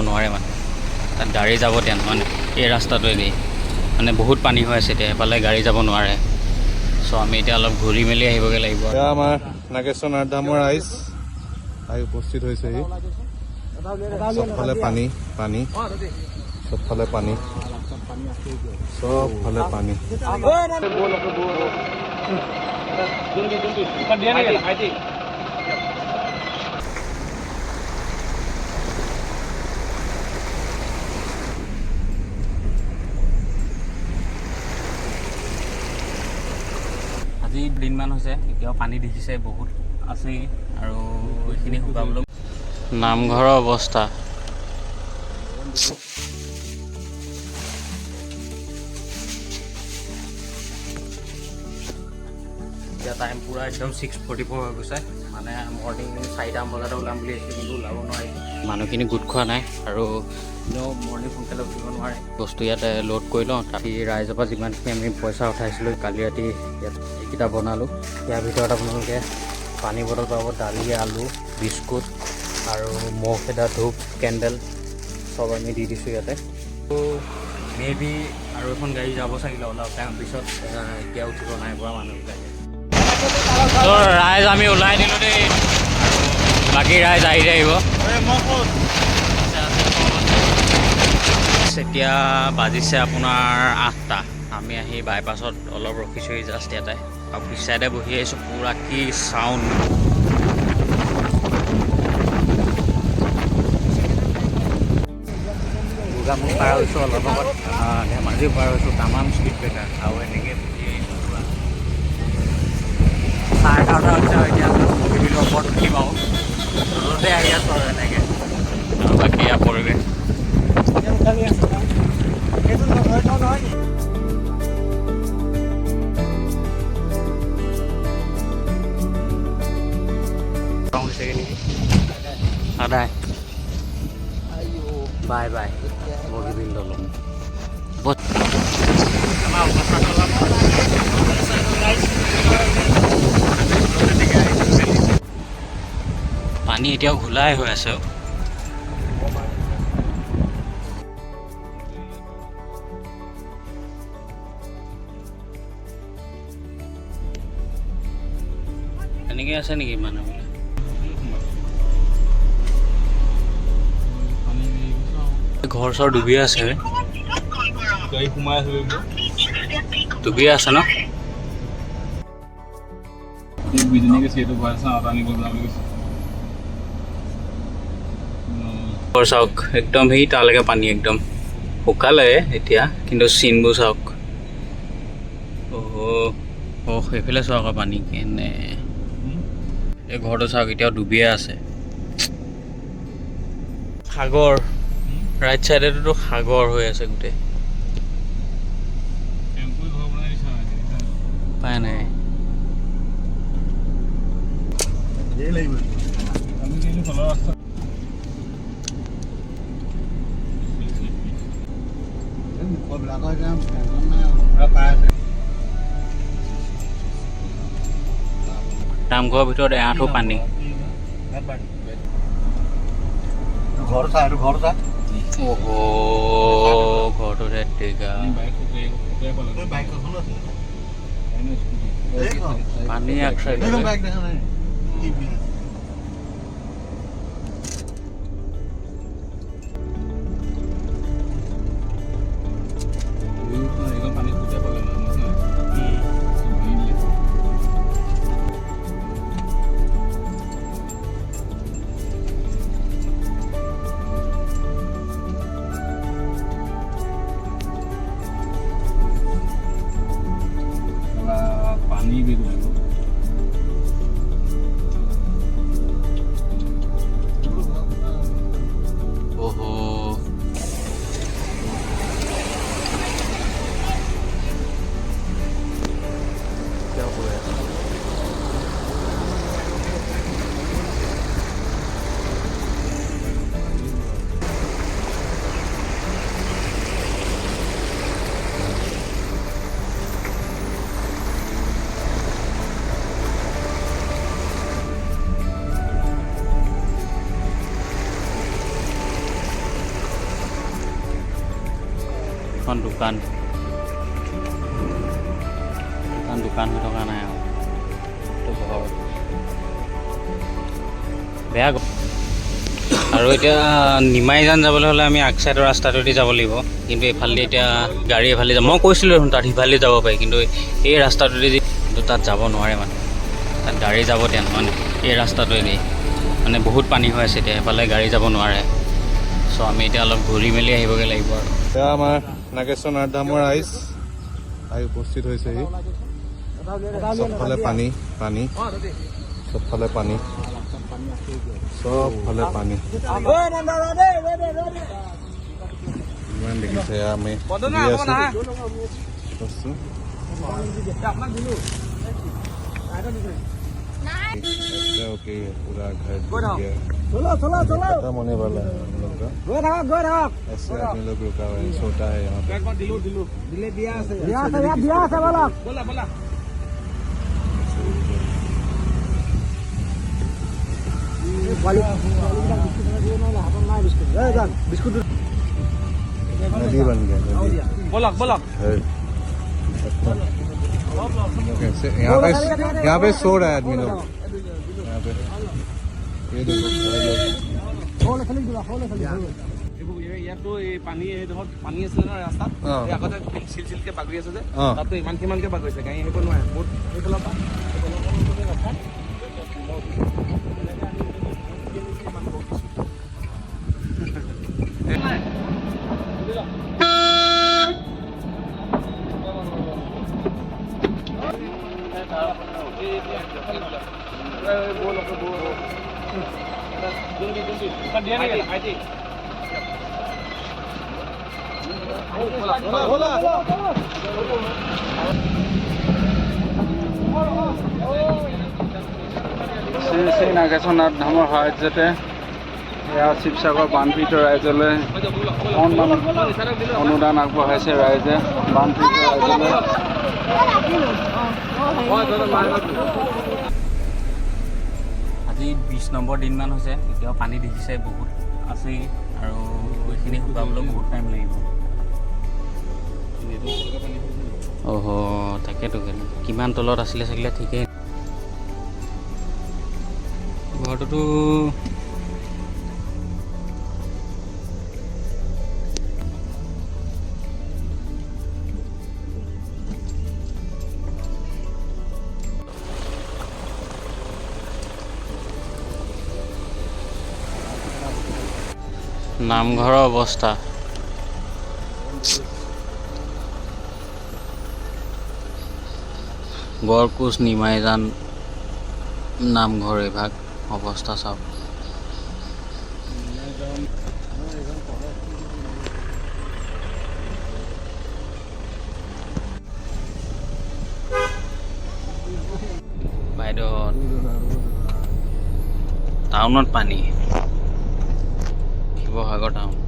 নোৱাৰে মানে তাত গাড়ী যাব দিয়া মানে এই ৰাস্তাটোৱেদি মানে বহুত পানী হৈ আছে এতিয়া এফালে গাড়ী যাব নোৱাৰে চ' আমি এতিয়া অলপ ঘূৰি মেলি আহিবগৈ লাগিব আমাৰ নাগেশ্বৰ নাথধামৰ ৰাইজ আহি উপস্থিত হৈছেহি চবফালে পানী পানী চবফালে পানী চবফালে পানী আজি দিনমান হৈছে এতিয়াও পানী দেখিছে বহুত আছেই আৰু এইখিনি শুকাবলৈ নামঘৰৰ অৱস্থা এতিয়া টাইম পূৰা একদম 6:44 হৈ গৈছে মানে মৰ্ণিং 4টামান বজাতে ওলাম বুলি আহিছোঁ কিন্তু ওলাব নোৱাৰি মানুহখিনি গোট খোৱা নাই আৰু এনেও মৰ্ণিং সোনকালে উঠিব নোৱাৰে বস্তু ইয়াতে লোড কৰি লওঁ তাতে ৰাইজৰ পৰা যিমানখিনি আমি পইচা উঠাইছিলোঁ কালি ৰাতি ইয়াত এইকেইটা বনালোঁ ইয়াৰ ভিতৰত আপোনালোকে পানী বটল পাব দালি আলু বিস্কুট আৰু মহ খেদা ধূপ কেণ্ডেল চব আমি দি দিছোঁ ইয়াতে মে বি আৰু এখন গাড়ী যাব চাগিলে অলপ টাইম পিছত এতিয়া উঠিব নাই পৰা মানুহবিলাকে ৰাইজ আমি ওলাই দিলোঁ দেই আৰু বাকী ৰাইজ আহি আহিব এতিয়া বাজিছে আপোনাৰ 8টা আমি আহি বাইপাছত অলপ ৰখিছোঁ জাষ্ট ইয়াতে আৰু পিছ চাইডে বহি আহিছোঁ পূৰা কি চাউণ্ড গোগামুখ পাৰ হৈছোঁ অলপ আগত ধেমাজিও পাৰ হৈছোঁ তামাম স্পীড ব্ৰেকাৰ আৰু এনেকৈ বহি আহিছোঁ পূৰা 11:30 হৈছে আৰু এতিয়া বগীবিলৰ ওপৰত উঠিম আৰু ৰ'দতে আহি আছোঁ আৰু এনেকৈ আৰু বাকী ইয়াৰ পৰিৱেশ সদায় বাই বাই বগীবিল দলং পানী এতিয়াও ঘোলাই হৈ আছে এনেকৈ আছে নেকি মানুহবিলাক ঘৰ চৰ ডুবিয়ে আছে ডুবিয়ে আছে ন চাওক একদম সেই তালৈকে পানী একদম শুকালে এতিয়া কিন্তু চিনবোৰ চাওক অ' সেইফালে চাওক আকৌ পানী কেনে এই ঘৰটো চাওক এতিয়াও ডুবিয়ে আছে সাগৰ ৰাইট চাইডেতো সাগৰ হৈ আছে গোটেই উপায় নাই নামঘৰৰ ভিতৰত এআঁঠু পানী ঘৰটো পানী এক চাইড এখন দোকান দোকান হৈ থকা নাই আৰু এইটো ঘৰ বেয়া আৰু এতিয়া নিমাইজান যাবলৈ হ'লে আমি আগ চাইডৰ ৰাস্তাটোদি যাব লাগিব কিন্তু এইফালেদি এতিয়া গাড়ী এফালে যাব মই কৈছিলোঁ দেখোন তাত সিফালেদি যাব পাৰি কিন্তু এই ৰাস্তাটোদি কিন্তু তাত যাব নোৱাৰে মানে তাত গাড়ী যাব দিয়া নহয় এই ৰাস্তাটোৱেদি মানে বহুত পানী হৈ আছে এতিয়া এফালে গাড়ী যাব নোৱাৰে চ' আমি এতিয়া অলপ ঘূৰি মেলি আহিবগৈ লাগিব আৰু এয়া আমাৰ নাগেশ্বৰ নাথধামৰ ৰাইজ আহি উপস্থিত হৈছেহি চবফালে পানী পানী চবফালে পানী চবফালে পানী ইমান দেখিছে আমি দি আছো ओके पूरा घर खत्म होने वाला है हम लोग का ऐसे आदमी लोग रुका हुआ है छोटा है यहाँ नदी बन गया नदी कैसे यहाँ पे सो रहा है आदमी लोग यहाँ पे ये देखो ইয়াতো এই পানী এইডোখৰত পানী আছিলে ন ৰাস্তাত এই আগতে চিল চিলকে বাগৰি আছে যে তাতো ইমানকে বাগৰিছে গাড়ী আহিব নোৱাৰে বহুত এইফালৰ পৰা শ্ৰী শ্ৰী নাগেশ্বৰ নাথ ধামৰ সাহায্যতে এয়া শিৱসাগৰ বানপীড়িত ৰাইজলৈ অকণমান অনুদান আগবঢ়াইছে ৰাইজে বানপীড়িত ৰাইজলৈ আজি 20 নম্বৰ দিনমান হৈছে এতিয়াও পানী দেখিছে বহুত আছেই আৰু এইখিনি শুকাবলৈ বহুত টাইম লাগিব অহ তাকেতো কিমান তলত আছিলে চাগিলে ঠিকেই ঘৰটোতো নামঘৰৰ অৱস্থা গড়কোচ নিমাইজান নামঘৰ এইভাগ অৱস্থা চাওক বাইদেউ টাউনত পানী শিৱসাগৰ টাউন